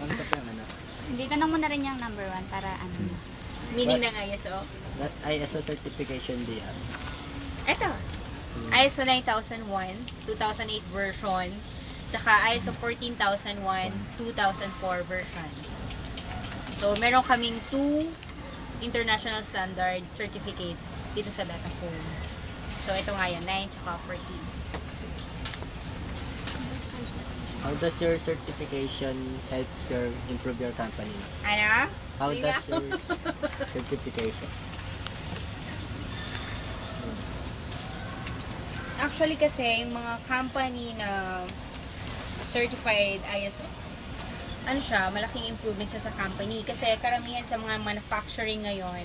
Ano pa yung ano? Hindi ka na muna rin yung number 1 para ano. Meaning ng ISO. That ISO certification di yan. Ito. ISO 9001, 2008 version. Saka ISO 14001, 2004 version. So, meron kaming 2 international standard certificate dito sa Betafone. So, ito nga yan, 9 saka 14. How does your certification help improve your company? Ano? How does your certification? Actually kasi, yung mga company na certified ISO, ano siya, malaking improvement siya sa company. Kasi karamihan sa mga manufacturing ngayon,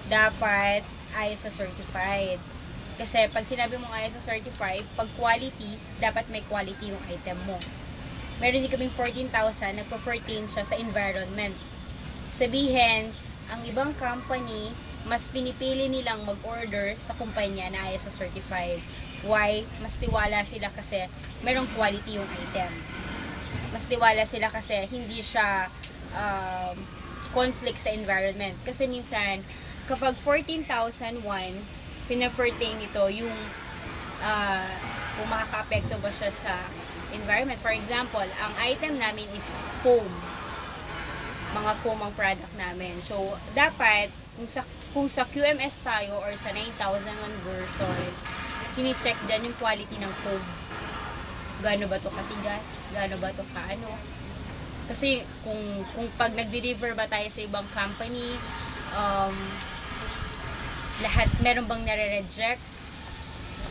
dapat ISO certified. Kasi pag sinabi mong ISO certified, pag quality, dapat may quality yung item mo. Meron din kaming 14,000, nagpo-14 siya sa environment. Sabihin, ang ibang company, mas pinipili nilang mag-order sa kumpanya na ISO certified. Why? Mas tiwala sila kasi merong quality yung item. Mas tiwala sila kasi hindi siya conflict sa environment. Kasi minsan, kapag 14,001, pina-pertain ito yung kung makaka-apekto ba siya sa environment. For example, ang item namin is foam. Mga foam ang product namin. So, dapat, kung sa QMS tayo or sa 9001 version, sini-check dyan yung quality ng foam. Gaano ba to katigas? Gaano ba to kaano? Kasi, kung pag nag-deliver ba tayo sa ibang company, lahat, meron bang nare-reject?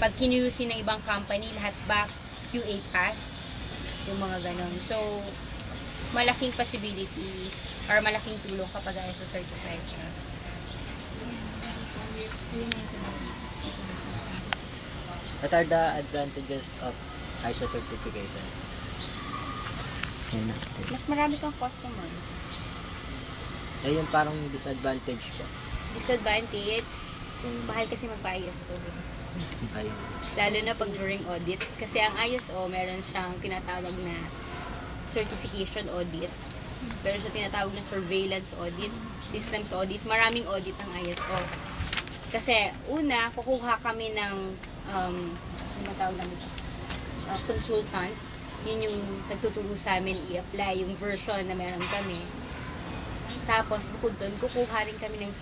Pag kinuyusin ng ibang company, lahat ba QA pass? Yung mga ganon. So, malaking possibility or malaking tulong kapag ISO certified siya. What are the advantages of ISO certification? Mas marami kang customer. Eh, yung parang disadvantage ko. Disadvantage, mahal kasi magpa-ISO. Ayun. Lalo na pag during audit. Kasi ang ISO, meron siyang tinatawag na certification audit. Meron siyang tinatawag na surveillance audit, systems audit. Maraming audit ang ISO. Kasi, una, kukuha kami ng ano tawag namin ito? Consultant. Yun yung nagtuturo sa amin i-apply yung version na meron kami. Tapos, bukod doon, kukuha rin kami ng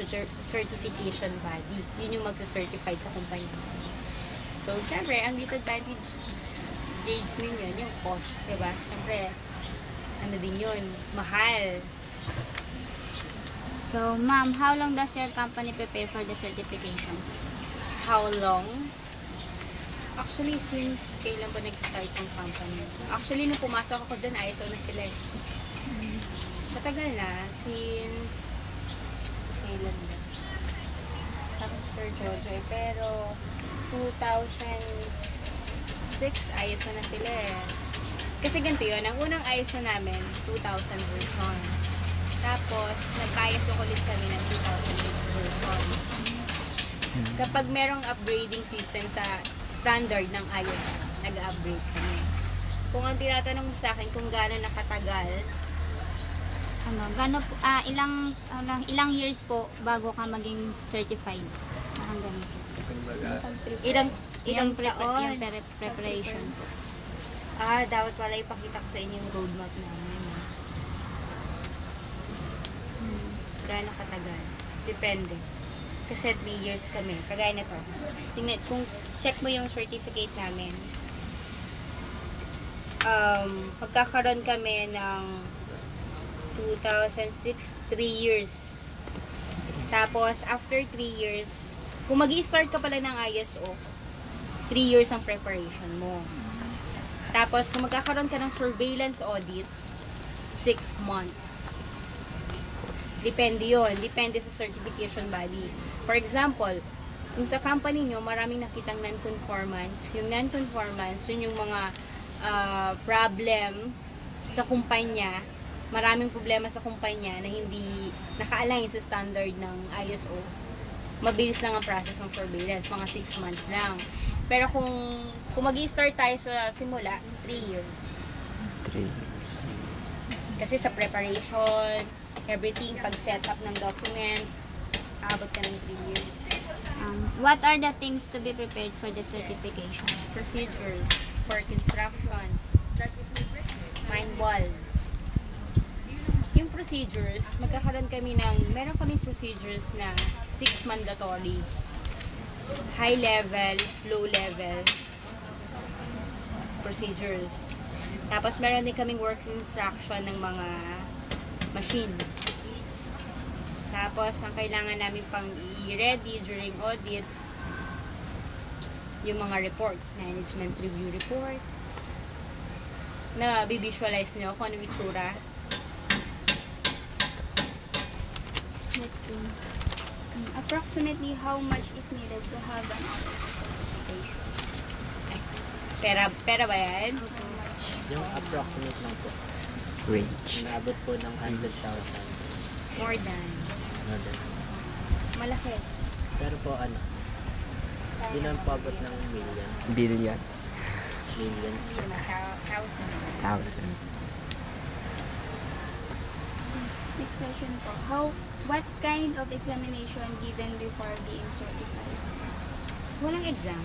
certification body. Yun yung magsa-certified sa kumpanya. So, syempre, ang disadvantage din yun, yung cost, diba? Syempre, ano din yun, mahal. So, ma'am, how long does your company prepare for the certification? How long? Actually, since kailan ba nag-start yung company? Actually, nung pumasok ako dyan, ISO na sila eh. Matagal na, since kailan ba? Tapos Sir Jojo eh, pero 2006 ISO na sila eh. Kasi ganito yun, ang unang ISO namin, 2000 version. Tapos, nagpa-ISO ulit kami ng 2008 version. Kapag merong upgrading system sa standard ng ISO, nag-upgrade kami. Kung ang tinatanong mo sa akin kung gaano nakatagal, Gaano po, ilang years po bago ka maging certified? Parang ganito. ilang Yung taon? preparation. Dapat pala ipakita ko sa inyo yung roadmap namin. Gaano katagal? Depende. Kasi 3 years kami. Kagaya nito. Tingnan, kung check mo yung certificate namin, pagkakaroon kami ng 2006, 3 years. Tapos, after 3 years, kung mag-i-start ka pala ng ISO, 3 years ang preparation mo. Tapos, kung magkakaroon ka ng surveillance audit, 6 months. Depende yon, depende sa certification body. For example, kung sa company nyo, maraming nakitang non-conformance. Yung non-conformance, yun yung mga problem sa kumpanya, maraming problema sa kumpanya na hindi naka-align sa standard ng ISO. Mabilis lang ang process ng surveillance, mga 6 months lang. Pero kung mag-i-start tayo sa simula, 3 years. 3 years. Kasi sa preparation, everything, pag-set up ng documents, aabot ka ng 3 years. What are the things to be prepared for the certification? Procedures, work instructions, manual. Yung procedures, meron kaming procedures na 6 mandatory. High level, low level procedures. Tapos meron din kaming work instruction ng mga machine. Tapos, ang kailangan namin pang i-ready during audit, yung mga reports, management review report, na bivisualize nyo kung anong itsura. Next one. Approximately how much is needed to have an ISO certification? Pera ba yan? How much? Yung approximate lang po. Range. Naabot po ng 100,000. More than. Ano din. Malaki. Pero po ano, hindi naman po abot ng million. Billions. Millions. Thousand. Thousand. Next question po. What kind of examination given before being certified? Walang exam.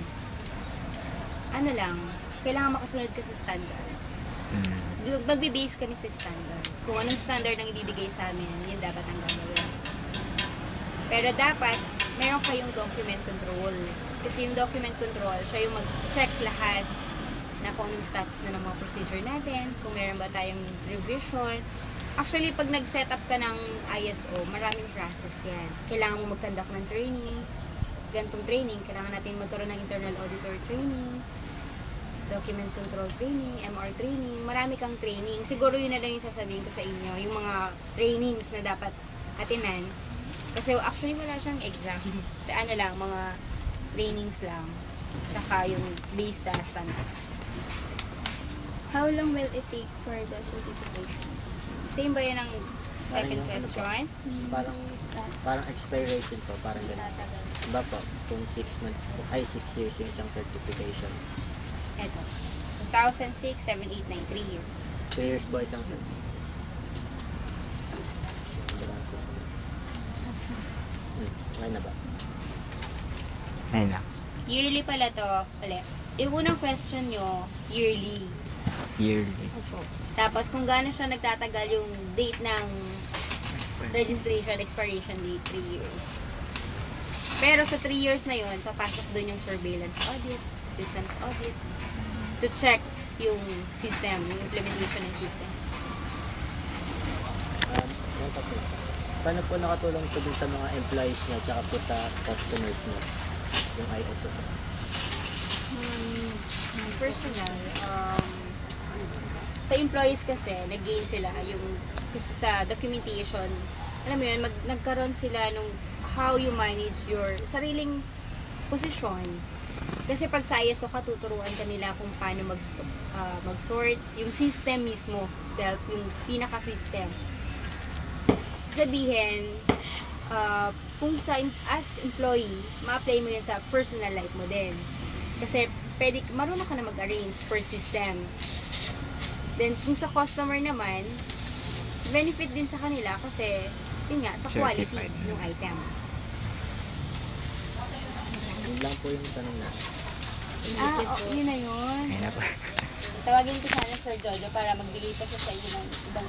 Ano lang, kailangan makasunod ka sa standard. Magbe-base kami sa standard. Kung anong standard ang ibibigay sa amin, yun dapat ang gagawin. Pero dapat, meron kayong document control. Kasi yung document control, siya yung mag-check lahat na kung anong status na ng mga procedure natin, kung meron ba tayong revision. Actually, pag nag-set up ka ng ISO, maraming process yan. Kailangan mo mag-conduct ng training, gantong training, kailangan natin magkaroon ng internal auditor training, document control training, MR training, marami kang training. Siguro yun na lang yung sasabihin ko sa inyo, yung mga trainings na dapat atinan. Kasi actually wala siyang exam. Ano lang, mga trainings lang. Tsaka yung base sa standard. How long will it take for the certification? Same ba yan ang second yung ano question? Parang expiration po, parang ganun. Tatagal. Diba po, kung 6 months po, 6 years yung isang certification. Ito. 2006, 7, 8, 9, 3 years. 3 years po isang okay na ba? Ayun na. Yearly pala to. Ulit. Yung unang question nyo, yearly. Yearly. Tapos kung gaano siya nagtatagal yung date ng registration, expiration date, 3 years. Pero sa 3 years na yun, papasok dun yung surveillance audit, systems audit, to check yung system, yung implementation ng system. Yung tatlo. Paano po nakatulong po dun sa mga employees niya tsaka po sa customers niya yung ISO? Personal, sa employees kasi, nag-gain sila yung, kasi sa documentation, alam mo yun, nagkaroon sila nung how you manage your sariling posisyon. Kasi pag sa ISO ka, tuturuan ka nila kung paano mag-sort, yung system mismo, yung pinaka-system. Sabihin, kung as employee, ma-apply mo yan sa personal life mo din. Kasi marunong ka na mag-arrange per system. Then, kung sa customer naman, benefit din sa kanila kasi, yun nga, sa quality Certified. yung item. Yun lang po yung tanong na. Yun na yun. Ayun na po. Tawagin ko sana Sir Jojo para magbigay pa siya sa inyo ng ibang